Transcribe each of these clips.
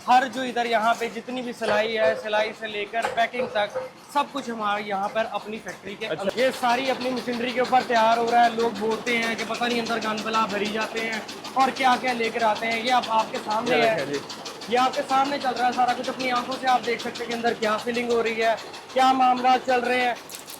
हर जो इधर यहाँ पे जितनी भी सिलाई है, सिलाई से लेकर पैकिंग तक सब कुछ हमारे यहाँ पर अपनी फैक्ट्री के अंदर, ये सारी अपनी मशीनरी के ऊपर तैयार हो रहा है। लोग बोलते हैं कि पता नहीं अंदर गन बला भरी जाते हैं और क्या क्या लेकर आते हैं। ये अब आपके सामने है, ये आपके सामने चल रहा है सारा कुछ, अपनी आंखों से आप देख सकते हैं कि अंदर क्या फीलिंग हो रही है, क्या मामला चल रहे हैं।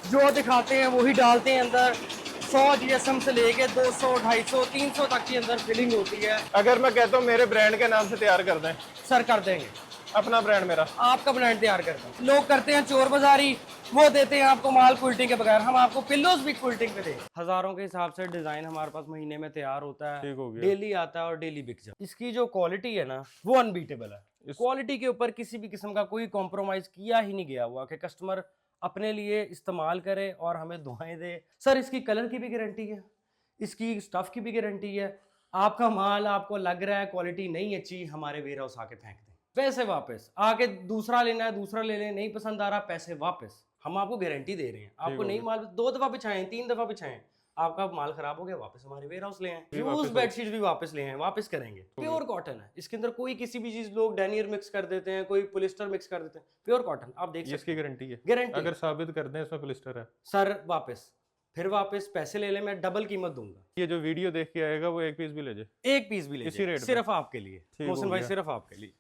जो दिखाते हैं वही डालते हैं अंदर। 100 GSM से लेके 200, 250, 300 तक की अंदर फिलिंग होती है। अगर मैं कहता हूँ मेरे ब्रांड के नाम से तैयार कर दें? सर कर देंगे, अपना ब्रांड मेरा, आपका ब्रांड तैयार कर दें। लोग करते हैं चोर बाजारी, वो देते हैं आपको माल क्विल्टिंग के बगैर, हम आपको पिल्लोस भी क्विल्टिंग पे दें। हजारों के हिसाब से डिजाइन हमारे पास महीने में तैयार होता है, ठीक हो गया। डेली आता है और डेली बिक जाता है। इसकी जो क्वालिटी है ना वो अनबीटेबल है। क्वालिटी के ऊपर किसी भी किस्म का कोई कॉम्प्रोमाइज किया ही नहीं गया हुआ कि कस्टमर अपने लिए इस्तेमाल करे और हमें दुआएं दे। सर इसकी कलर की भी गारंटी है, इसकी स्टफ की भी गारंटी है। आपका माल आपको लग रहा है क्वालिटी नहीं अच्छी, हमारे वेयर हाउस आके फेंक दें, पैसे वापस। आके दूसरा लेना है दूसरा ले लें, नहीं पसंद आ रहा पैसे वापस। हम आपको गारंटी दे रहे हैं, आपको नहीं माल 2 दफा बिछाएं 3 दफा बिछाएं, आपका माल खराब हो गया वापस हमारे वेयर हाउस ले आए। यूज बेडशीट भी वापस ले आए, वापस करेंगे। प्योर कॉटन है, इसके अंदर कोई किसी भी चीज, लोग डेनियर मिक्स कर देते हैं, कोई पॉलिस्टर मिक्स कर देते हैं, प्योर कॉटन आप देख सकते हैं। इसकी गारंटी है? गारंटी अगर साबित कर दें इसमें पॉलिस्टर है सर वापस, फिर वापस पैसे ले लें, मैं डबल कीमत दूंगा। ये जो वीडियो देख के आएगा वो एक पीस भी ले जाए, एक पीस भी ले इसी रेट सिर्फ आपके लिए मोहसिन भाई, सिर्फ आपके लिए।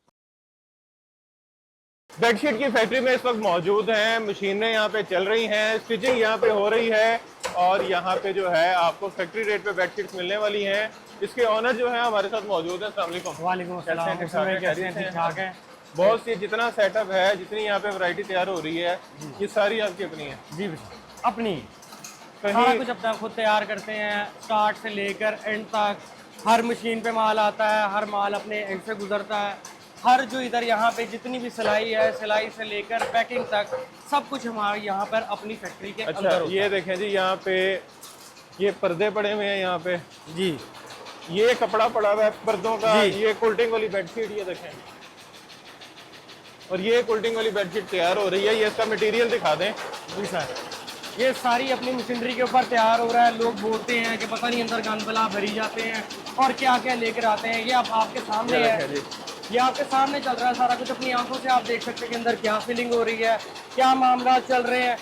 बेडशीट की फैक्ट्री में इस वक्त मौजूद हैं, मशीनें यहाँ पे चल रही हैं, स्टिचिंग यहाँ पे हो रही है और यहाँ पे जो है आपको फैक्ट्री रेट पे बेडशीट्स मिलने वाली हैं। इसके ऑनर जो है हमारे साथ मौजूद है। अस्सलाम वालेकुम। वालेकुम अस्सलाम, कैसे हैं? ठीक ठाक है। बहुत सी जितना सेटअप है, जितनी यहाँ पे वैरायटी तैयार हो रही है, ये सारी आपकी अपनी है? जी अपनी, सारा कुछ अपना खुद तैयार करते हैं, स्टार्ट से लेकर एंड तक। हर मशीन पे माल आता है, हर माल अपने एंड से गुजरता है। हर जो इधर यहाँ पे जितनी भी सिलाई है, सिलाई से लेकर पैकिंग तक सब कुछ हमारे यहाँ पर अपनी फैक्ट्री के अंदर होता है। ये देखें जी, यहाँ पे ये पर्दे पड़े हुए हैं यहाँ पे जी, ये कपड़ा पड़ा हुआ है पर्दों का, ये कोल्डिंग वाली बेडशीट ये देखें, और ये कोल्डिंग वाली बेडशीट तैयार हो रही है। ये इसका मटेरियल दिखा दें। जी सर, ये सारी अपनी मशीनरी के ऊपर तैयार हो रहा है। लोग बोलते हैं कि पता नहीं अंदर गन बला भरी जाते हैं और क्या क्या लेकर आते हैं। ये अब आपके सामने है, ये आपके सामने चल रहा है सारा कुछ, अपनी आंखों से आप देख सकते हैं कि अंदर क्या फीलिंग हो रही है, क्या मामला चल रहे हैं।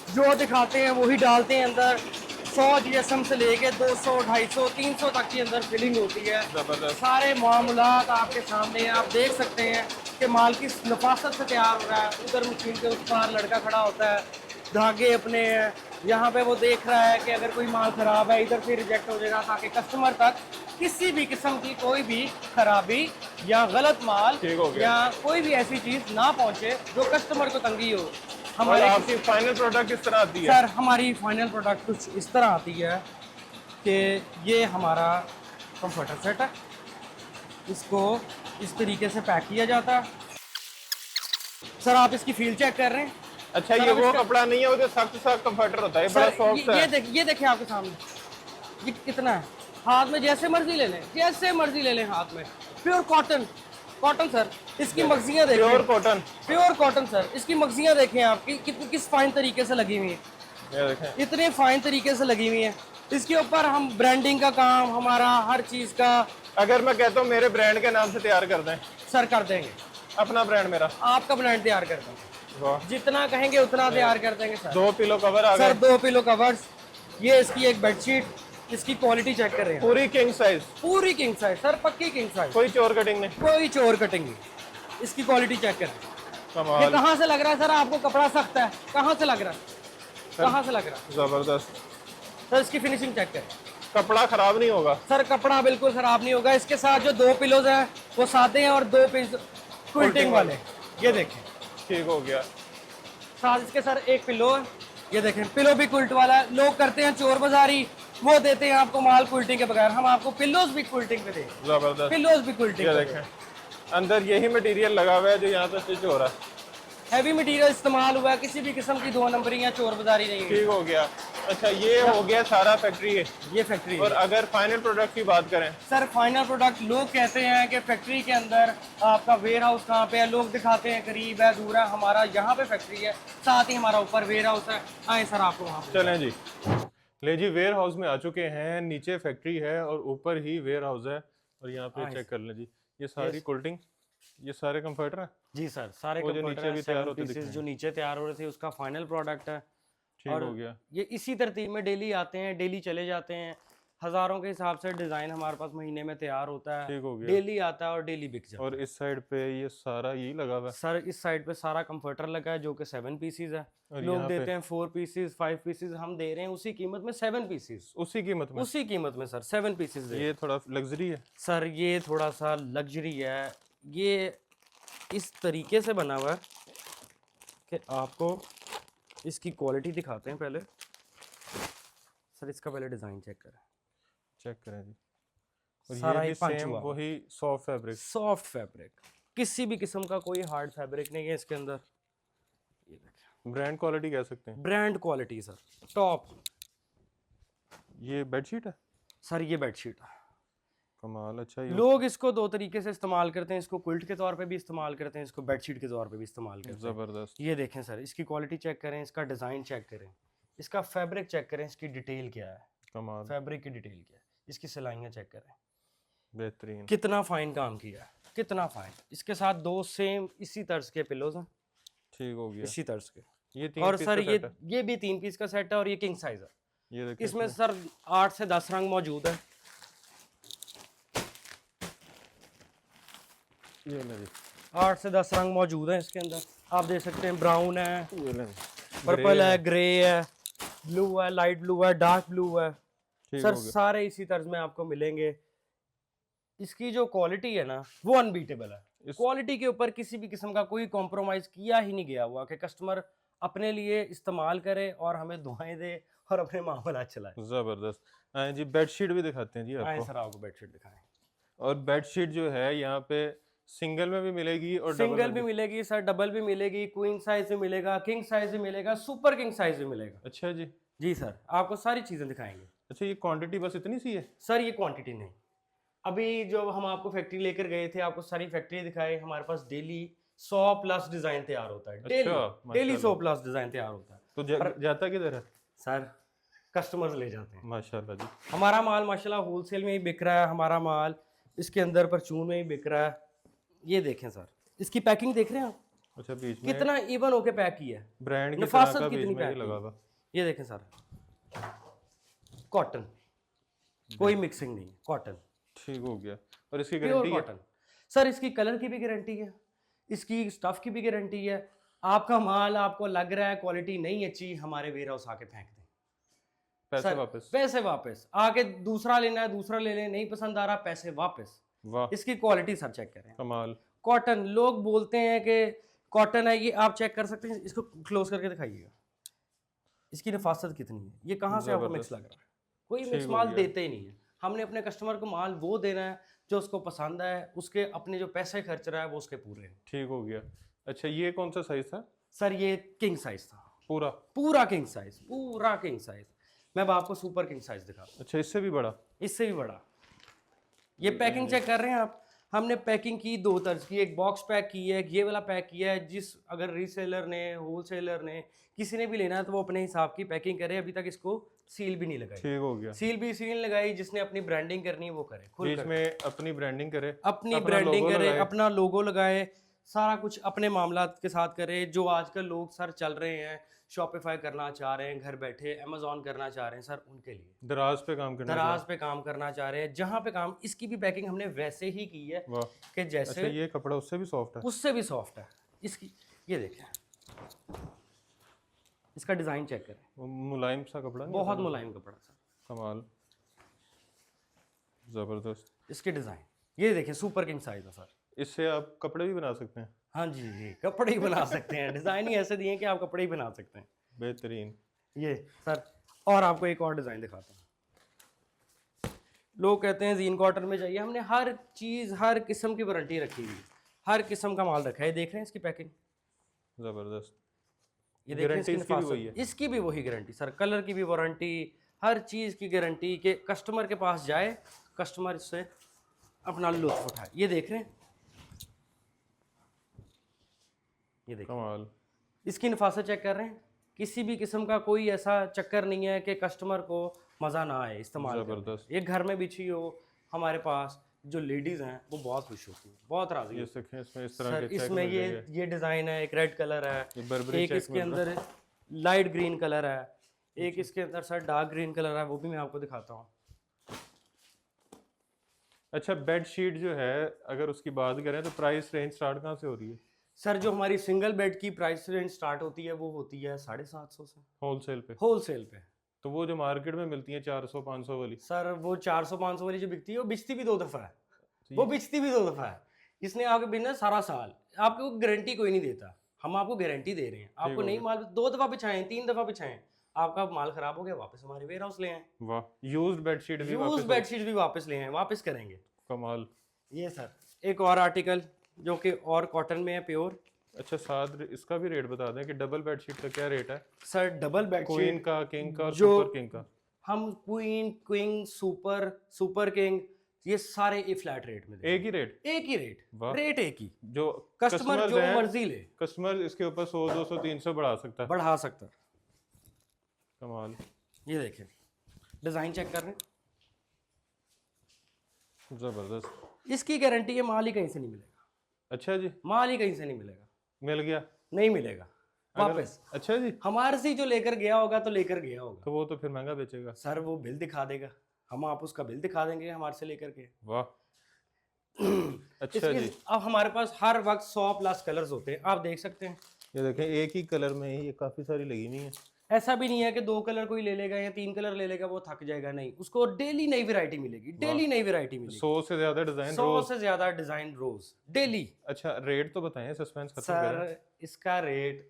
जो दिखाते हैं वही डालते हैं अंदर। 100 GSM से लेके 200, 250, 300 तक की अंदर फिलिंग होती है। सारे मामलात आपके सामने हैं, आप देख सकते हैं कि माल की नफासत से तैयार हो रहा है। उधर मशीन के उस पार लड़का खड़ा होता है, धागे अपने हैं, यहाँ पे वो देख रहा है कि अगर कोई माल खराब है इधर से रिजेक्ट हो जाएगा, ताकि कस्टमर तक किसी भी किस्म की कोई भी खराबी या गलत माल या कोई भी ऐसी चीज ना पहुंचे जो कस्टमर को तंगी हो। हमारी आपकी फाइनल प्रोडक्ट किस तरह आती है? सर हमारी फाइनल प्रोडक्ट कुछ इस तरह आती है कि ये हमारा कंफर्टर सेट है, इसको इस तरीके से पैक किया जाता है। सर आप इसकी फील चेक कर रहे हैं? अच्छा, ये वो कपड़ा नहीं है, वो जो सख्त सख्त कंफर्टर होता है, बड़ा सॉफ्ट है। ये देखिए आपके सामने, ये कितना है, हाथ में जैसे मर्जी ले लें, जैसे मर्जी ले लें हाथ में। Pure cotton, cotton sir. इसकी मगजियाँ देखें, pure cotton, pure cotton sir. इसकी मगजियाँ देखें आपकी कितनी किस फाइन तरीके से लगी हुई है, इतने फाइन तरीके से लगी हुई है। इसके ऊपर हम ब्रांडिंग का काम हमारा हर चीज का। अगर मैं कहता हूँ मेरे ब्रांड के नाम से तैयार कर दें? सर कर देंगे, अपना ब्रांड मेरा, आपका ब्रांड तैयार कर देंगे, जितना कहेंगे उतना तैयार कर देंगे सर। 2 पिलो कवर आ गए सर, 2 पिलो कवर्स। ये इसकी एक बेडशीट, इसकी क्वालिटी चेक कर रहे हैं, पूरी किंग साइज, पूरी किंग साइज सर, पक्की किंग साइज, कोई चोर कटिंग नहीं, कोई चोर कटिंग नहीं। इसकी क्वालिटी चेक करें, कमाल। कहाँ से लग रहा है सर आपको कपड़ा सख्त है? कहाँ से लग रहा है, कहाँ से लग रहा है? जबरदस्त सर इसकी फिनिशिंग चेक करें, कपड़ा खराब नहीं होगा सर, कपड़ा बिल्कुल खराब नहीं होगा। इसके साथ जो 2 पिलोज हैं वो सादे हैं और 2 पीस क्विल्टिंग वाले, ये देखें। ठीक हो गया। साथ इसके सर एक पिलो है, ये देखें, पिलो भी क्विल्ट वाला है। लोग करते हैं चोर बाजारी, वो देते हैं आपको माल क्विल्टिंग के बगैर, हम आपको पिलोज भी क्विल्टिंग पे दें। जबरदस्त, पिलोज भी क्विल्टिंग पे देखें, अंदर यही मटेरियल लगा हुआ है जो यहाँ पे स्टिच हो रहा है। हैवी मटेरियल इस्तेमाल हुआ है, किसी भी किस्म की 2 नंबरी या चोर बाजारी नहीं है। ठीक हो गया। अच्छा, ये हो गया सारा फैक्ट्री है, ये फैक्ट्री है। और अगर फाइनल प्रोडक्ट की बात करें? सर फाइनल प्रोडक्ट, लोग कहते हैं कि फैक्ट्री के अंदर आपका वेयर हाउस कहाँ पे है, लोग दिखाते हैं करीब है, दूर है। हमारा यहाँ पे फैक्ट्री है, साथ ही हमारा ऊपर वेयर हाउस है। आए सर आपको वहाँ चलें जी, ले जी, वेयर हाउस में आ चुके हैं। नीचे फैक्ट्री है और ऊपर ही वेयर हाउस है, और यहाँ पे चेक कर लें जी, ये सारी कोल्डिंग ये सारे कंफर्टर हैं? जी सर, सारे वो जो कंफर्टर नीचे हैं, भी तैयार 7 होते पीसेस दिख जो नीचे तैयार हो रहे थे उसका फाइनल प्रोडक्ट है। ठीक और हो गया। ये इसी तरतीब में डेली आते हैं, डेली चले जाते हैं। हज़ारों के हिसाब से डिज़ाइन हमारे पास महीने में तैयार होता है, ठीक हो गया। डेली आता है और डेली बिक जाता है। और इस साइड पे ये सारा यही लगा हुआ है? सर इस साइड पे सारा कंफर्टर लगा है जो कि 7 पीसीज है। और लोग यहाँ देते पे हैं 4 पीसीज 5 पीसीज, हम दे रहे हैं उसी कीमत में 7 पीसीज, उसी कीमत में? उसी कीमत में सर 7 पीसीज दे। ये थोड़ा लग्जरी है सर ये थोड़ा सा लग्जरी है। ये इस तरीके से बना हुआ है कि आपको इसकी क्वालिटी दिखाते हैं पहले। सर इसका पहले डिज़ाइन चेक करें। चेक करें जी। और सारा ये ही भी पंच सेम हुआ। वही सॉफ्ट फैब्रिक? सॉफ्ट फैब्रिक, किसी भी किस्म का कोई हार्ड फैब्रिक नहीं है इसके अंदर। ये देखें, ब्रांड क्वालिटी कह सकते हैं? Brand quality sir, top. ये बेडशीट है? सर ये बेडशीट है। कमाल। अच्छा ये लोग इसको दो तरीके से इस्तेमाल करते हैं, इसको क्विल्ट के तौर पे भी इस्तेमाल करते हैं, इसको बेडशीट के तौर पे भी इस्तेमाल करते हैं। जबरदस्त। ये देखें सर, इसकी क्वालिटी चेक करें, इसका डिज़ाइन चेक करें, इसका फैब्रिक चेक करें, इसकी डिटेल क्या है, कमाल। फैब्रिक की डिटेल क्या है, इसकी सिलाइयाँ चेक करें, बेहतरीन। कितना फाइन काम किया है, कितना फाइन। इसके साथ 2 सेम इसी तर्ज के पिलोज हैं, ठीक हो गया। इसी तर्ज के। ये 3 और पीस सर का सेट है? ये भी 3 पीस का सेट है और ये किंग साइज है। ये देखिए इसमें सर 8 से 10 रंग मौजूद है। ये ले जी। 8 से 10 रंग मौजूद हैं इसके अंदर। आप देख सकते हैं, ब्राउन है, ये ले। पर्पल है, ग्रे है, ब्लू है, लाइट ब्लू है, डार्क ब्लू है। ठीक सर हो गया। सारे इसी तर्ज में आपको मिलेंगे। इसकी जो क्वालिटी है ना वो अनबीटेबल है। क्वालिटी के ऊपर किसी भी किस्म का कोई कॉम्प्रोमाइज किया ही नहीं गया हुआ कि कस्टमर अपने लिए इस्तेमाल करे और हमें दुआएं दे और अपने मामला चलाए। जबरदस्त। जी बेडशीट भी दिखाते हैं जी आए आपको। सर आपको बेडशीट दिखाएं। और बेडशीट जो है यहाँ पे सिंगल में भी मिलेगी और सिंगल भी मिलेगी सर, डबल भी मिलेगी, क्वीन साइज भी मिलेगा, किंग साइज भी मिलेगा, सुपर किंग साइज भी मिलेगा। अच्छा जी। जी सर, आपको सारी चीजें दिखाएंगे। अच्छा ये क्वांटिटी बस इतनी सी है? सर ये क्वांटिटी नहीं, अभी जो हम आपको फैक्ट्री लेकर गए थे, आपको सारी फैक्ट्री दिखाई। हमारे पास डेली 100 प्लस डिजाइन तैयार होता है, डेली डेली 100 प्लस डिजाइन तैयार होता है। तो जाता किधर है सर कस्टमर्स ले जाते हैं। माशाल्लाह जी। हमारा माल माशाल्लाह होलसेल में ही बिक रहा है, हमारा माल इसके अंदर परचून में ही बिक रहा है। ये देखें सर, इसकी पैकिंग देख रहे हैं आप, अच्छा बीच में कितना इवन होके पैक किया है, ब्रांड की तरह नफासत का बीच कितनी में ही पैक लगा की हुआ। है। ये देखें सर, कॉटन, कोई मिक्सिंग नहीं, कॉटन, ठीक हो गया। और इसकी प्योर गारंटी है? कॉटन। सर इसकी कलर की भी गारंटी है, इसकी स्टफ की भी गारंटी है। आपका माल आपको लग रहा है क्वालिटी नहीं अच्छी, हमारे वेयर हाउस आके फेंक दें, पैसे वापस? पैसे वापस। आके दूसरा लेना है दूसरा ले लें, नहीं पसंद आ रहा पैसे वापस। वाह इसकी क्वालिटी सर चेक करें, कमाल। कॉटन। लोग बोलते हैं कि कॉटन है, ये आप चेक कर सकते हैं, इसको क्लोज करके दिखाइएगा, इसकी नफासत कितनी है। ये कहाँ से आपको मिक्स लग रहा है, कोई मिक्स माल देते ही नहीं है। हमने अपने कस्टमर को माल वो देना है जो उसको पसंद है, उसके अपने जो पैसे खर्च रहा है वो उसके पूरे हैं। ठीक हो गया। अच्छा ये कौन सा साइज था? सर ये किंग साइज था, पूरा? पूरा किंग साइज, पूरा किंग साइज। मैं अब आपको सुपर किंग साइज दिखा, अच्छा इससे भी बड़ा? इससे भी बड़ा। ये पैकिंग चेक कर रहे हैं आप, हमने पैकिंग की 2 तर्ज की, एक बॉक्स पैक की है, ये वाला पैक किया है। जिस अगर रीसेलर ने, होलसेलर ने, किसी ने भी लेना है तो वो अपने हिसाब की पैकिंग करे। अभी तक इसको सील भी नहीं लगाई। ठीक हो गया। सील भी इसी ने लगाई, जिसने अपनी ब्रांडिंग करनी है वो करे, खुद बीच में अपनी ब्रांडिंग करे, अपनी ब्रांडिंग करे, अपना लोगो लगाए, सारा कुछ अपने मामला के साथ करे। जो आजकल लोग सर चल रहे हैं, शॉपिफाई करना चाह रहे हैं, घर बैठे अमेजोन करना चाह रहे हैं, सर उनके लिए दराज पे काम करना, दराज पे काम करना चाह रहे हैं, जहाँ पे काम। इसकी भी पैकिंग हमने वैसे ही की है कि जैसे अच्छा ये कपड़ा उससे भी सॉफ्ट है? उससे भी सॉफ्ट है। इसकी ये देखें, इसका डिजाइन चेक करें, वो मुलायम सा कपड़ा नहीं? बहुत मुलायम कपड़ा सर, कमाल, जबरदस्त। इसके डिजाइन ये देखें, सुपर किंग साइज है सर। इससे आप कपड़े भी बना सकते हैं? हाँ जी जी, कपड़े ही बना सकते हैं। डिजाइन ही ऐसे दिए हैं कि आप कपड़े ही बना सकते हैं। बेहतरीन। ये सर, और आपको एक और डिजाइन दिखाता हूँ। लोग कहते हैं जीन कॉटन में चाहिए, हमने हर चीज हर किस्म की वारंटी रखी हुई, हर किस्म का माल रखा है। देख रहे हैं इसकी पैकिंग, जबरदस्त। ये देख रहे हैं इसकी इसकी भी नफासत। वही है? इसकी भी वही गारंटी सर, कलर की भी वारंटी, हर चीज की गारंटी के कस्टमर के पास जाए, कस्टमर इससे अपना लुत्फ उठाए। ये देख रहे हैं, ये देखिए कमाल। इसकी नफासत चेक कर रहे हैं। किसी भी किस्म का कोई ऐसा चक्कर नहीं है कि कस्टमर को मज़ा ना आए इस्तेमाल करने में। जबरदस्त। ये घर में बिछी हो हमारे पास, जो लेडीज हैं वो बहुत खुश होती हैं, बहुत राजी ये होती देखें इसमें इस तरह हैं। सर के चेक इसमें मिल जाएंगे। ये डिजाइन है, एक रेड कलर है, ये बर्बरी एक चेक इसके मिल रहा अंदर लाइट ग्रीन कलर है, एक इसके अंदर सर डार्क ग्रीन कलर है, वो भी मैं आपको दिखाता हूँ। अच्छा, बेड शीट जो है अगर उसकी बात करें तो प्राइस रेंज स्टार्ट कहाँ से हो रही है? सर जो हमारी सिंगल बेड की प्राइस रेंज स्टार्ट होती है वो होती है 750 से होलसेल पे। होलसेल पे। तो वो जो मार्केट में मिलती है 400-500 वाली, सर वो 400-500 वाली जो बिकती है वो बिकती भी 2 दफा है, वो बिकती भी 2 दफा है। इसने आपके बिजनेस सारा साल, आपको गारंटी कोई नहीं देता, हम आपको गारंटी दे रहे हैं। आपको नहीं माल 2 दफा बिछाएं 3 दफा बिछाएं, आपका माल खराब हो गया वापस हमारे वेयर हाउस ले आए। वाह, यूज्ड बेडशीट भी यूज बेडशीट भी वापस ले आए, वापस करेंगे। कमाल। ये सर एक और आर्टिकल जो कि और कॉटन में है प्योर। अच्छा, साथ इसका भी रेट बता दें कि डबल बेडशीट का क्या रेट है? सर डबल बेडशीट क्वीन का, किंग का और जो सुपर किंग का। हम queen, king, super, super king ये सारे एक फ्लैट रेट में एक ही रेट? एक ही रेट, वाह। रेट एक ही। जो कस्टमर जो हैं, मर्जी ले कस्टमर इसके ऊपर 100, 200, 300 बढ़ा सकता है। बढ़ा सकता है। कमाल। ये देखें डिजाइन चेक कर रहे हैं, जबरदस्त। इसकी गारंटी है, माल ही कहीं से नहीं मिलेगा। अच्छा जी, माल ही कहीं से नहीं मिलेगा, मिल गया? नहीं मिलेगा वापस। अच्छा जी, हमारे से जो लेकर गया होगा तो लेकर गया होगा, तो वो तो फिर महंगा बेचेगा। सर वो बिल दिखा देगा, हम आप उसका बिल दिखा देंगे हमारे से लेकर के। वाह। अच्छा जी, अब हमारे पास हर वक्त 100+ कलर्स होते हैं, आप देख सकते हैं। ये देखें एक ही कलर में ही ये काफी सारी लगी हुई है। ऐसा भी नहीं है कि 2 कलर कोई ले लेगा या 3 कलर ले लेगा वो थक जाएगा, नहीं, उसको डेली नई वैरायटी मिलेगी, डेली नई वैरायटी मिलेगी। 100 से ज्यादा डिजाइन 100 से ज्यादा डिजाइन रोज डेली। अच्छा, रेट तो बताएं, सस्पेंस खत्म सर करें। इसका रेट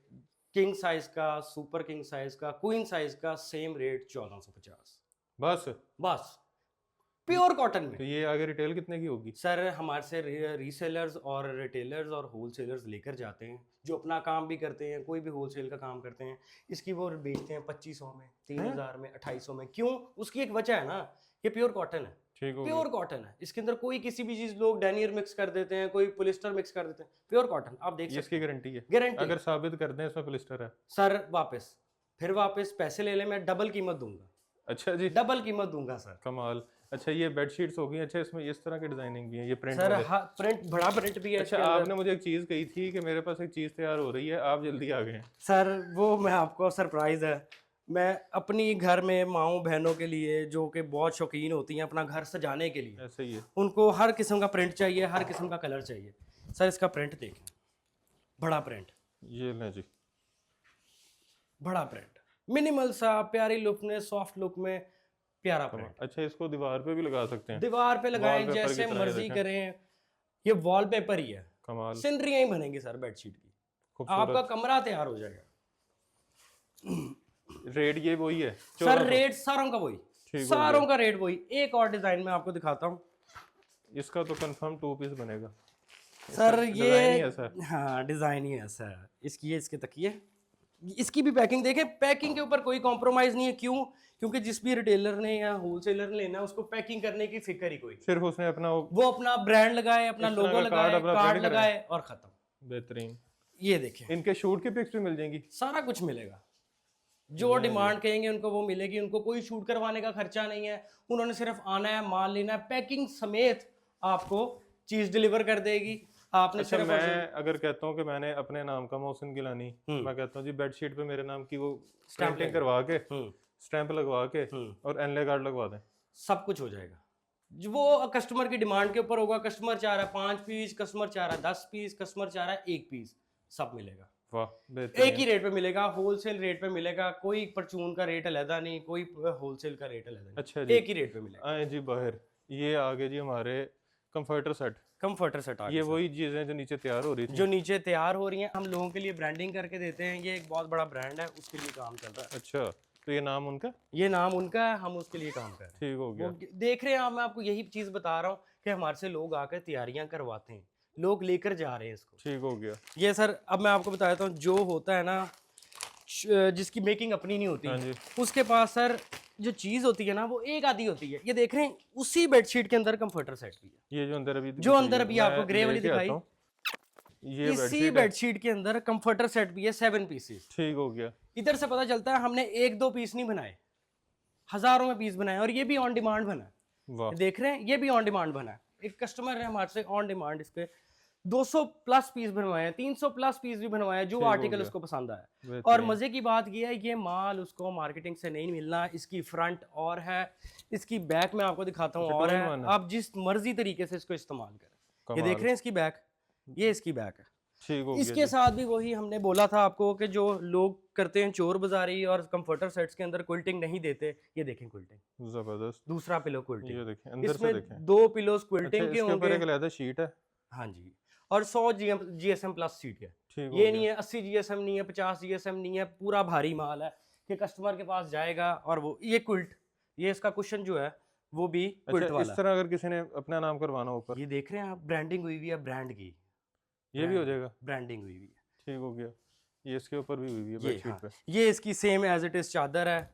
किंग साइज का, सुपर किंग साइज का, क्वीन साइज का सेम रेट 1450 बस? बस प्योर कॉटन में। तो ये आगे रिटेल कितने की होगी? सर हमारे से रीसेलर्स और रिटेलर्स और होलसेलर्स लेकर जाते हैं, जो अपना काम भी करते हैं, कोई भी होलसेल का काम करते हैं, इसकी वो बेचते हैं 2500 में, 3000 में, 2800 में। क्यों? उसकी एक वजह है ना, ये प्योर कॉटन है, ठीक हो प्योर कॉटन है। इसके अंदर कोई किसी भी चीज, लोग डेनियर मिक्स कर देते हैं, कोई पॉलिस्टर मिक्स कर देते हैं, प्योर कॉटन आप देख सकते इसकी गारंटी है? हैं। गारंटी अगर साबित कर दें इसमें पॉलिस्टर है? सर वापस, फिर वापस पैसे ले ले, मैं डबल कीमत दूंगा। अच्छा जी, डबल कीमत दूंगा सर। कमाल। अच्छा, ये बेडशीट्स हो गई। अच्छा, इसमें इस तरह की डिजाइनिंग भी है, ये प्रिंट सर वाले? हाँ, प्रिंट बड़ा प्रिंट भी है। अच्छा, आपने मुझे एक चीज कही थी कि मेरे पास एक चीज तैयार हो रही है, आप जल्दी आ गए। सर वो मैं आपको सरप्राइज है, मैं अपनी घर में माओ बहनों के लिए जो कि बहुत शौकीन होती हैं अपना घर सजाने के लिए, ऐसे ही है? उनको हर किस्म का प्रिंट चाहिए, हर किस्म का कलर चाहिए। सर इसका प्रिंट देखें, बड़ा प्रिंट, ये लें जी, बड़ा प्रिंट, मिनिमल सा, प्यारी लुक में, सॉफ्ट लुक में, प्यारा प्रिंट। अच्छा, इसको दीवार पे भी लगा सकते हैं? दीवार पे लगाएं, Wallpaper की जैसे तरह मर्जी देखें। करें, ये वॉलपेपर ही है। कमाल। सिनरियां ही बनेंगी सर बेडशीट की, खूबसूरत। आपका कमरा तैयार हो जाएगा। रेट ये वही है? सर रेट सारों का वही, ठीक हो सारों का रेट वही। एक और डिजाइन में आपको दिखाता हूँ। इसका तो कंफर्म 2 पीस बनेगा सर डिजाइन ही ये ऐसा है। हाँ डिजाइन ही ऐसा है। इसकी ये इसके तकिए, इसकी भी पैकिंग देखें, पैकिंग के ऊपर कोई कॉम्प्रोमाइज नहीं है। क्यों? क्योंकि जिस भी रिटेलर ने या होलसेलर ने लेना, उसको पैकिंग करने की फिक्र ही कोई, सिर्फ उसने अपना वो अपना ब्रांड लगाए, अपना इस तरह लोगो का लगाए, कार्ड अपना कार्ड print लगाए और खत्म। बेहतरीन। ये देखें, इनके शूट की पिक्स भी मिल जाएंगी? सारा कुछ मिलेगा, जो डिमांड कहेंगे उनको वो मिलेगी। उनको कोई शूट करवाने का खर्चा नहीं है, उन्होंने सिर्फ आना है, माल लेना है, पैकिंग समेत आपको चीज डिलीवर कर देगी। आपने अच्छा, सिर्फ मैं अगर कहता हूँ कि मैंने अपने नाम का मोहसिन गिलानी, मैं कहता हूँ जी बेडशीट पे मेरे नाम की वो स्टैंपिंग करवा के, स्टैंप लगवा के और एनले कार्ड लगवा दें, सब कुछ हो जाएगा। जो वो कस्टमर की डिमांड के ऊपर होगा, कस्टमर चाह रहा है 5 पीस, कस्टमर चाह रहा है 10 पीस, कस्टमर चाह रहा है 1 पीस, सब मिलेगा। वाह, बेहतरीन। एक ही रेट पे मिलेगा, होलसेल रेट पे मिलेगा, कोई परचून का रेट अलहदा नहीं, कोई होलसेल का रेट अलहदा नहीं। अच्छा जी, एक ही रेट पे मिलेगा। आए जी बाहर, ये आगे जी हमारे कंफर्टर सेट। कंफर्टर सेट आ ये वही चीजें जो नीचे तैयार हो रही थी? जो नीचे तैयार हो रही हैं, हम लोगों के लिए ब्रांडिंग करके देते हैं। ये एक बहुत बड़ा ब्रांड है, उसके लिए काम चल रहा है। अच्छा, तो ये नाम उनका? ये नाम उनका है, हम उसके लिए काम कर रहे हैं। ठीक हो गया। वो देख रहे हैं आप, मैं आपको यही चीज बता रहा हूँ कि हमारे से लोग आकर तैयारियां करवाते हैं, लोग लेकर जा रहे हैं इसको। ठीक हो गया। ये सर अब मैं आपको बता देता हूँ, जो होता है ना जिसकी मेकिंग अपनी नहीं होती, हाँ जी। उसके पास सर जो चीज होती है ना वो एक आधी होती है। ये देख रहे हैं, उसी बेडशीट के अंदर कंफर्टर सेट भी है। ये जो अंदर अभी आपको ग्रे वाली दिखाई, ये इसी बेडशीट के अंदर कंफर्टर सेट भी है 7 पीसेस। ठीक हो गया। इधर से पता चलता है हमने 1-2 पीस नहीं बनाए, हजारों में पीस बनाए, और ये भी ऑन डिमांड बना है। वाह, देख रहे हैं, ये भी ऑन डिमांड बना है। एक कस्टमर है हमारे से ऑन डिमांड इसके 200 प्लस पीस बनवाए हैं, 300 प्लस पीस भी बनवाए हैं, जो आर्टिकल उसको पसंद आया। और मजे की बात ये है, ये माल उसको मार्केटिंग से नहीं मिलना। इसकी फ्रंट और है, इसकी बैक में आपको दिखाता हूँ और है। आप जिस मर्जी तरीके से इसको इस्तेमाल करें। ये देख रहे हैं इसकी बैक, ये इसकी बैक है। इसके साथ भी वही हमने बोला था आपको कि जो लोग करते हैं चोर बाजारी और कंफर्टर सेट्स के अंदर क्विल्टिंग नहीं देते, ये देखें क्विल्टिंग जबरदस्त। दूसरा पिलो क्विल्टिंग, ये देखें अंदर से देखें, इसमें 2 पिलोस क्विल्टिंग के होंगे। एक अलग शीट है। हाँ जी, और 100 GSM प्लस सीट है। ये नहीं है 80 GSM नहीं है, 50 GSM नहीं है, पूरा भारी माल है कि कस्टमर के पास जाएगा। और वो ये क्विल्ट, ये इसका कुशन जो है वो भी क्विल्ट वाला। इस तरह अगर किसी ने अपना नाम करवाना ऊपर, ये देख रहे हैं आप, ब्रांडिंग हुई हुई है ब्रांड की, ये भी हो जाएगा, ब्रांडिंग हुई हुई है। ठीक हो गया। ये इसके ऊपर भी हुई है बेडशीट पे। ये इसकी सेम एज इट इज चादर है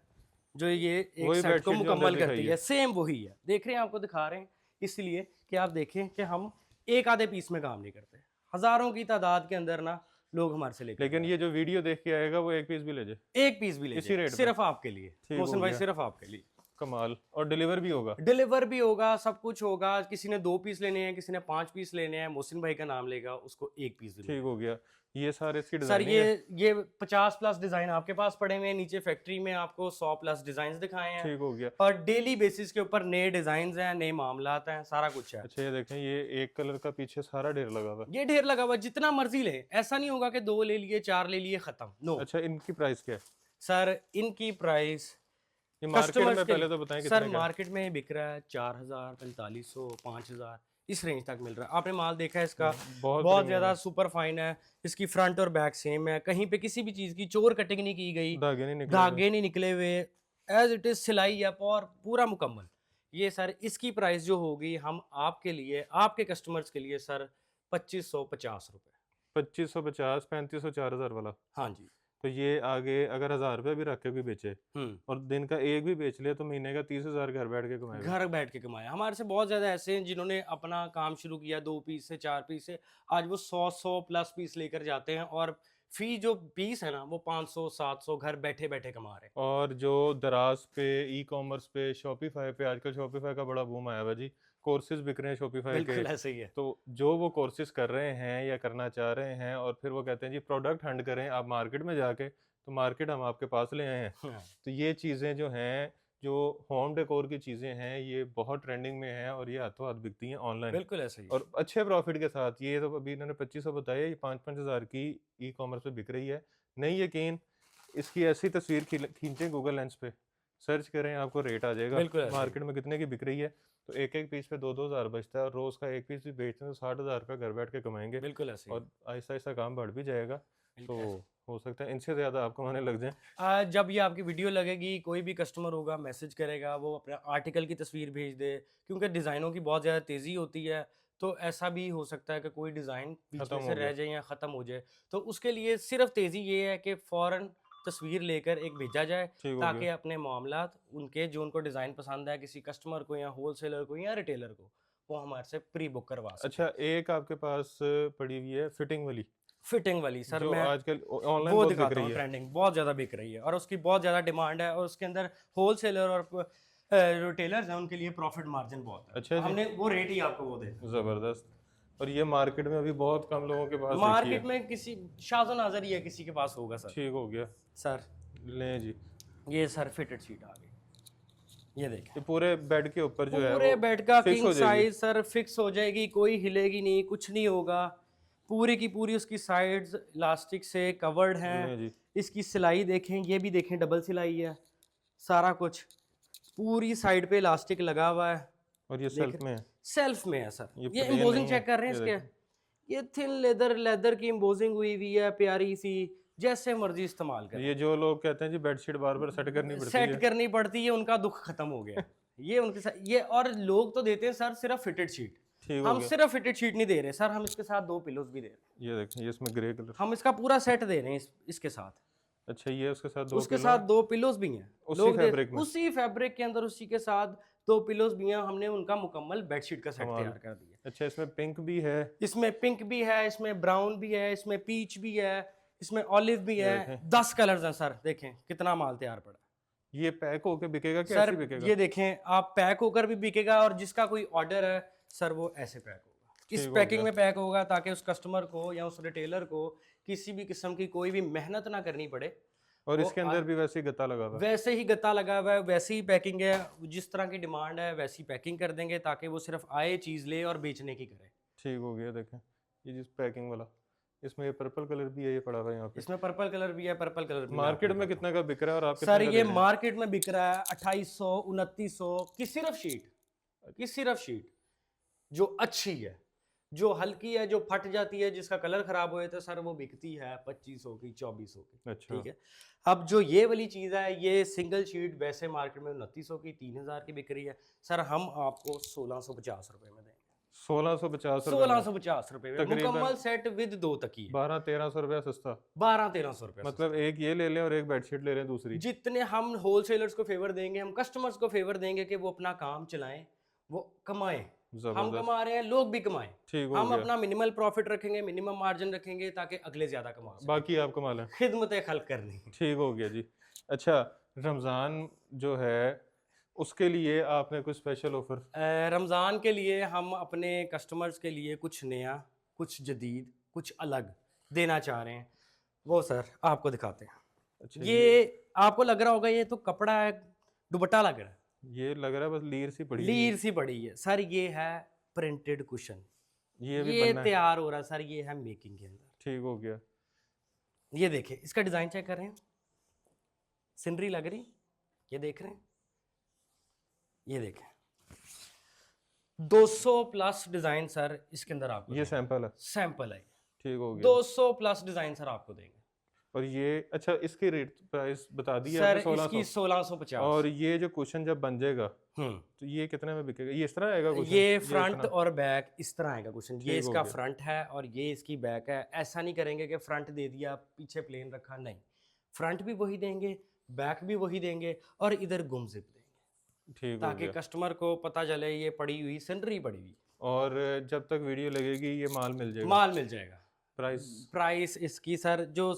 जो ये एक सेट को मुकम्मल करती है, सेम वही है। देख रहे हैं, आपको दिखा रहे हैं इसलिए कि आप देखें कि हम एक आधे पीस में काम नहीं करते, हजारों की तादाद के अंदर ना लोग हमारे से लेके। लेकिन ये जो वीडियो देख के आएगा वो एक पीस भी ले जाए, एक पीस भी ले जाए, सिर्फ आपके लिए मोहसिन भाई, सिर्फ आपके लिए। कमाल। और डिलीवर भी होगा, डिलीवर भी होगा, सब कुछ होगा। किसी ने 2 पीस लेने हैं, किसी ने 5 पीस लेने हैं, मोहसिन भाई का नाम लेगा, उसको 1 पीस भी। ठीक हो गया। ये सारे इसकी सर ये 50 प्लस डिजाइन आपके पास पड़े हुए हैं। नीचे फैक्ट्री में आपको 100 प्लस डिजाइन दिखाए हैं। ठीक हो गया। और डेली बेसिस के ऊपर नए डिजाइन हैं, नए मामलात हैं, सारा कुछ है। अच्छा ये देखें, ये एक कलर का पीछे सारा ढेर लगा हुआ है। ये ढेर लगा हुआ, जितना मर्जी ले, ऐसा नहीं होगा कि 2 ले लिए 4 ले लिए खत्म, नो। अच्छा इनकी प्राइस क्या है सर? इनकी प्राइस ये मार्केट में पहले तो बताएं सर, मार्केट में बिक रहा है 4000, 4500, 5000 इस रेंज तक मिल रहा है। आपने माल देखा है इसका, बहुत ज्यादा सुपर फाइन है। इसकी फ्रंट और बैक सेम है, कहीं पे किसी भी चीज की चोर कटिंग नहीं की गई, धागे नहीं निकले हुए, एज इट इज सिलाई है और पूरा मुकम्मल। ये सर इसकी प्राइस जो होगी हम आपके लिए, आपके कस्टमर्स के लिए सर 2550 रुपए। 2550, 3500, 4000 वाला। हाँ जी। तो ये आगे अगर 1000 रुपये भी रख के भी बेचे और दिन का एक भी बेच ले तो महीने का 30,000 घर बैठ के कमाएगा। घर बैठ के कमाया। हमारे से बहुत ज्यादा ऐसे हैं जिन्होंने अपना काम शुरू किया 2 पीस से, 4 पीस से, आज वो 100 प्लस पीस लेकर जाते हैं और फी जो पीस है ना वो 500, 700 घर बैठे बैठे कमा रहे हैं। और जो दराज पे, ई कॉमर्स पे, शॉपिफाई पे, आजकल शॉपिफाई का बड़ा बूम आया हुआ जी, कोर्सेज बिक रहे हैं शॉपिफाई के। ऐसे ही है। तो जो वो कोर्सेज कर रहे हैं या करना चाह रहे हैं और फिर वो कहते हैं जी प्रोडक्ट हंट करें आप मार्केट में जाके, तो मार्केट हम आपके पास ले आए हैं। तो ये चीज़ें जो हैं, जो होम डेकोर की चीज़ें हैं, ये बहुत ट्रेंडिंग में हैं और ये हाथों हाथ बिकती हैं ऑनलाइन। बिल्कुल ऐसे ही और अच्छे प्रॉफिट के साथ। ये तो अभी इन्होंने 2500 बताया, ये 5-5 हज़ार की ई कॉमर्स पे बिक रही है। नहीं यकीन, इसकी ऐसी तस्वीर खींचें गूगल लेंस पे, सर्च करें, आपको रेट आ जाएगा मार्केट में कितने की बिक रही है। तो एक एक पीस पे 2-2 हज़ार बचता है और रोज़ का एक पीस भी बेचते हैं तो 60,000 रुपये घर बैठ के कमाएंगे। बिल्कुल ऐसे। और आहिस्ता आहिस्ता काम बढ़ भी जाएगा, तो हो सकता है इनसे ज़्यादा आप कमाने लग जाएं। जब ये आपकी वीडियो लगेगी, कोई भी कस्टमर होगा मैसेज करेगा, वो अपने आर्टिकल की तस्वीर भेज दे, क्योंकि डिज़ाइनों की बहुत ज़्यादा तेज़ी होती है। तो ऐसा भी हो सकता है कि कोई डिज़ाइन बीच में से रह जाए या ख़त्म हो जाए। तो उसके लिए सिर्फ तेज़ी ये है कि फ़ौरन तस्वीर लेकर एक भेजा जाए, ताकि अपने मामलात उनके जो उनको डिज़ाइन पसंद है, किसी कस्टमर को या होलसेलर को या रिटेलर को, वो हमारे से प्री बुक करवा सकते। अच्छा एक आपके पास पड़ी हुई है फिटिंग वाली सर, जो मैं आजकल ऑनलाइन वो बहुत दिखाता हूँ, ट्रेंडिंग बहुत ज़्यादा बिक रही है और उसकी बहुत ज़्यादा डिमांड है और उसके अंदर होलसेलर और रिटेलर्स हैं, उनके लिए प्रॉफिट मार्जिन बहुत है। अच्छा, हमने वो रेट ही आपको वो दे। ज़बरदस्त। और ये मार्केट में अभी बहुत कम लोगों के पास, मार्केट में किसी शाज़ो नाज़र ही है किसी के पास होगा सर। ठीक हो गया सर। लें जी, ये सर फिटेड शीट आ गई, ये देखें। ये पूरे बेड के ऊपर जो है, पूरे बेड का किंग साइज सर फिक्स हो जाएगी, कोई हिलेगी नहीं, कुछ नहीं होगा। पूरी की पूरी उसकी साइड्स इलास्टिक से कवर्ड हैं। इसकी सिलाई देखें, ये भी देखें, डबल सिलाई है, सारा कुछ पूरी साइड पे इलास्टिक लगा हुआ है। और ये सेल्फ में है, सेल्फ में है सर। ये एम्बोजिंग चेक कर रहे हैं इसके, ये थिन लेदर की एम्बोजिंग हुई हुई है, प्यारी सी, जैसे मर्जी इस्तेमाल करें। ये जो लोग कहते हैं जी बेडशीट बार बार सेट करनी पड़ती है, उनका दुख खत्म हो गया। ये उनके साथ ये, और लोग तो देते हैं सर सिर्फ फिटेड शीट, हम सिर्फ फिटेड शीट नहीं दे रहे सर, हम इसके साथ 2 पिलोस भी दे रहे हैं। ये देखें, ये इसमें ग्रे कलर, हम इसका पूरा सेट दे रहे हैं इसके साथ। अच्छा ये उसके साथ 2 पिलोस भी हैं, उसी फैब्रिक के अंदर, उसी के साथ 2 पिलोस भी हैं। हमने उनका मुकम्मल बेडशीट का सेट तैयार कर दिया। अच्छा इसमें पिंक भी है, इसमें ब्राउन भी है, इसमें पीच भी है, इसमें ऑलिव भी है, 10 कलर्स हैं सर। देखें कितना माल तैयार पड़ा। ये पैक होकर बिकेगा क्या? सर बिकेगा? ये देखें आप, पैक होकर भी बिकेगा और जिसका कोई ऑर्डर है सर वो ऐसे पैक होगा, इस ठीक हो पैकिंग गया। में पैक होगा ताकि उस कस्टमर को या उस रिटेलर को किसी भी किस्म की कोई भी मेहनत ना करनी पड़े। और वो इसके अंदर भी वैसे ही गत्ता लगा हुआ है। वैसे ही गत्ता लगा हुआ है, वैसे ही पैकिंग है, जिस तरह की डिमांड है वैसी पैकिंग कर देंगे ताकि वो सिर्फ आए चीज़ ले और बेचने की करे। ठीक हो गया। देखें ये जिस पैकिंग वाला, इसमें ये पर्पल कलर भी है, ये पड़ा हुआ है यहाँ पे। इसमें पर्पल कलर भी है, पर्पल कलर भी मार्केट में कितना का बिक रहा है और आप सर कितने का ये दे रहे हैं? मार्केट में बिक रहा है 2800 2900 की सिर्फ शीट, की सिर्फ शीट जो अच्छी है, जो हल्की है, जो फट जाती है, जिसका कलर खराब हो तो सर वो बिकती है 2500 की 2400 की। अच्छा। ठीक है, अब जो ये वाली चीज़ है, ये सिंगल शीट वैसे मार्केट में 2900 की 3000 की बिक रही है, सर हम आपको 1650 रुपए में देंगे। 1650 रुपए में 1650 रुपए में तकरीबन मुकम्मल सेट विद 2 तकिए, 1200-1300 रुपया सस्ता। 1200-1300 रुपए। मतलब एक ये ले लें और एक बेडशीट ले लें दूसरी। जितने हम होलसेलर्स को फेवर देंगे, हम कस्टमर्स को फेवर देंगे कि वो अपना काम चलाएं, वो कमाएं। हम जबरदस्त। कमा रहे हैं, लोग भी कमाएं। ठीक हो हम गया। अपना मिनिमल प्रॉफिट रखेंगे, मिनिमम मार्जिन रखेंगे ताकि अगले ज्यादा कमा सकें। बाकी आप कमा लें। खिदमत खल्क करनी। ठीक हो गया जी। अच्छा, रमज़ान जो है उसके लिए आपने कुछ स्पेशल ऑफर? रमज़ान के लिए हम अपने कस्टमर्स के लिए कुछ नया, कुछ जदीद, कुछ अलग देना चाह रहे हैं। वो सर आपको दिखाते हैं। अच्छा, ये आपको लग रहा होगा ये तो कपड़ा है, दुपट्टा लग रहा है, ये लग रहा है बस लीर सी पड़ी है। लीर सी बड़ी है सर। ये है प्रिंटेड कुशन, ये भी ये बनना है। तैयार हो रहा है सर, ये है मेकिंग के अंदर। ठीक हो गया। ये देखिए, इसका डिजाइन चेक कर रहे हैं, सिनरी लग रही, ये देख रहे हैं, ये देखें 200 प्लस डिजाइन सर इसके अंदर आपको ये सैंपल है। सैंपल है। ठीक हो गया। 200 प्लस डिजाइन सर आपको देंगे। और ये अच्छा, इसकी रेट प्राइस बता दी है सर आपने? इसकी 1650। और ये जो कुशन जब बन जाएगा हम्म, तो ये कितने में बिकेगा? ये इस तरह आएगा कुशन? ये फ्रंट इतना? और बैक इस तरह आएगा क्वेश्चन। ये ठीक हो इसका गया। फ्रंट है और ये इसकी बैक है। ऐसा नहीं करेंगे कि फ्रंट दे दिया पीछे प्लेन रखा, नहीं, फ्रंट भी वही देंगे, बैक भी वही देंगे और इधर गुम जिप देंगे ठीक हो ताकि गया। कस्टमर को पता चले ये पड़ी हुई सिनरी पड़ी हुई। और जब तक वीडियो लगेगी ये माल मिल जाएगा? माल मिल जाएगा। प्राइस? प्राइस इसकी सर जो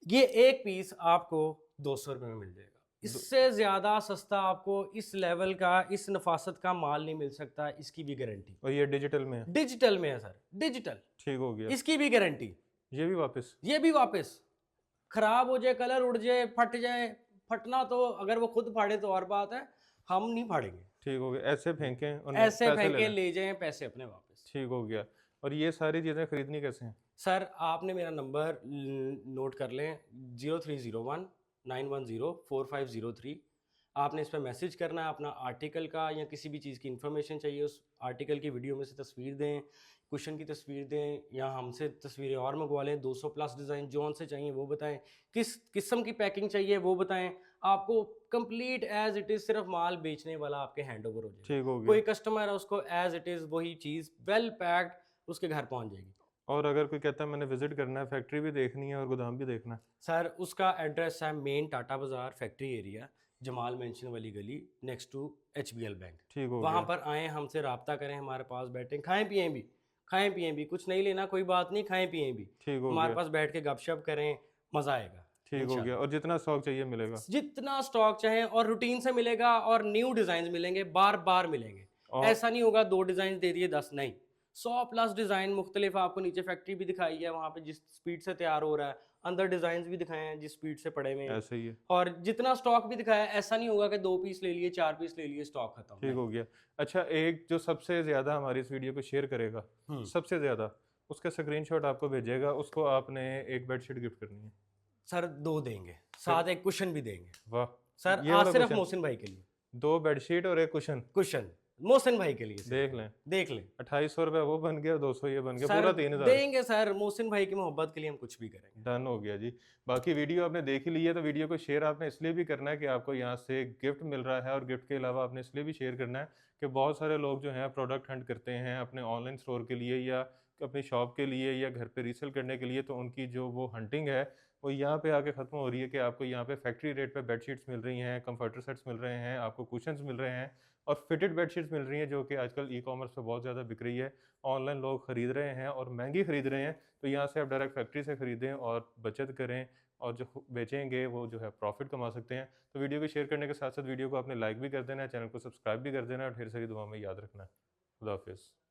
ये एक पीस आपको 200 रुपये में मिल जाएगा। इससे ज़्यादा सस्ता आपको इस लेवल का, इस नफासत का माल नहीं मिल सकता, इसकी भी गारंटी। और ये डिजिटल में है? डिजिटल में है सर, डिजिटल। ठीक हो गया। इसकी भी गारंटी। ये भी वापस? ये भी वापस। खराब हो जाए, कलर उड़ जाए, फट जाए, फटना तो अगर वो खुद फाड़े तो और बात है, हम नहीं फाड़ेंगे। ठीक हो गया। ऐसे फेंकें और ऐसे पैसे फेंके लें। ले जाएं, पैसे अपने वापस। ठीक हो गया। और ये सारी चीज़ें खरीदनी कैसे हैं? सर आपने मेरा नंबर नोट कर लें, 0301 910 4503। आपने इस पर मैसेज करना है, अपना आर्टिकल का या किसी भी चीज़ की इन्फॉर्मेशन चाहिए, उस आर्टिकल की वीडियो में से तस्वीर दें, क्वेश्चन की तस्वीर दें या हमसे तस्वीरें और मंगवा लें। 200 प्लस डिज़ाइन जो से चाहिए वो बताएं, किस किस्म की पैकिंग चाहिए वो बताएं। आपको कंप्लीट एज इट इज़, सिर्फ माल बेचने वाला आपके हैंड ओवर हो जाए। ठीक हो गया। कोई कस्टमर है उसको एज इट इज़ वही चीज़ वेल पैक्ड उसके घर पहुँच जाएगी। और अगर कोई कहता है मैंने विजिट करना है, फैक्ट्री भी देखनी है और गोदाम भी देखना है? सर उसका एड्रेस है मेन टाटा बाजार फैक्ट्री एरिया, जमाल मेंशन वाली गली, नेक्स्ट टू HBL बैंक। ठीक हो वहाँ गया। पर आएँ, हमसे रब्ता करें, हमारे पास बैठें, खाएं पिएं भी, खाएं पिएं भी, कुछ नहीं लेना कोई बात नहीं, खाएं पिएं भी, ठीक हो हमारे गया। पास बैठ के गपशप करें, मज़ा आएगा। ठीक हो गया। और जितना स्टॉक चाहिए मिलेगा? जितना स्टॉक चाहे और रूटीन से मिलेगा और न्यू डिज़ाइन मिलेंगे, बार बार मिलेंगे। ऐसा नहीं होगा 2 डिज़ाइन दे दिए 10 नहीं, 100 प्लस डिज़ाइन मुख्तलिफ। आपको नीचे फैक्ट्री भी दिखाई है, वहाँ पे जिस स्पीड से तैयार हो रहा है, अंदर डिज़ाइन भी दिखाए हैं जिस स्पीड से पड़े हुए हैं। ऐसे ही है। और जितना स्टॉक भी दिखाया है, ऐसा नहीं होगा कि 2 पीस ले लिए, 4 पीस ले लिए, स्टॉक खत्म। ठीक हो गया। अच्छा, एक जो सबसे ज़्यादा हमारी इस वीडियो को शेयर करेगा, सबसे ज़्यादा, उसका स्क्रीनशॉट आपको भेजेगा, उसको आपने एक बेडशीट गिफ्ट करनी है। सर 2 देंगे, साथ एक कुशन भी देंगे। वाह सर ये आज वाला सिर्फ कुशन? मोहसिन भाई के लिए 2 बेडशीट और एक कुशन? कुशन मोहसिन भाई के लिए सर। देख लें, देख लें 2800 रुपये वो बन गया और 200 ये बन गया, सर, पूरा 3000। देंगे सर, मोहसिन भाई की मोहब्बत के लिए हम कुछ भी करेंगे। डन हो गया जी। बाकी वीडियो आपने देख ही ली है तो वीडियो को शेयर आपने इसलिए भी करना है कि आपको यहाँ से गिफ्ट मिल रहा है, और गिफ्ट के अलावा आपने इसलिए भी शेयर करना है कि बहुत सारे लोग जो हैं प्रोडक्ट हंट करते हैं अपने ऑनलाइन स्टोर के लिए या अपनी शॉप के लिए या घर पे रीसेल करने के लिए, तो उनकी जो वो हंटिंग है वो यहाँ पे आके ख़त्म हो रही है कि आपको यहाँ पे फैक्ट्री रेट पे बेडशीट्स मिल रही हैं, कंफर्टर सेट्स मिल रहे हैं, आपको कुशन्स मिल रहे हैं और फिटेड बेडशीट्स मिल रही हैं जो कि आजकल ई-कॉमर्स पे बहुत ज़्यादा बिक रही है। ऑनलाइन लोग ख़रीद रहे हैं और महंगी ख़रीद रहे हैं, तो यहाँ से आप डायरेक्ट फैक्ट्री से ख़रीदें और बचत करें और जो बेचेंगे वो जो है प्रॉफिट कमा सकते हैं। तो वीडियो को शेयर करने के साथ साथ वीडियो को आपने लाइक भी कर देना है, चैनल को सब्सक्राइब भी कर देना है और ढेर सारी दुआ में याद रखना है। खुदा हाफिज़।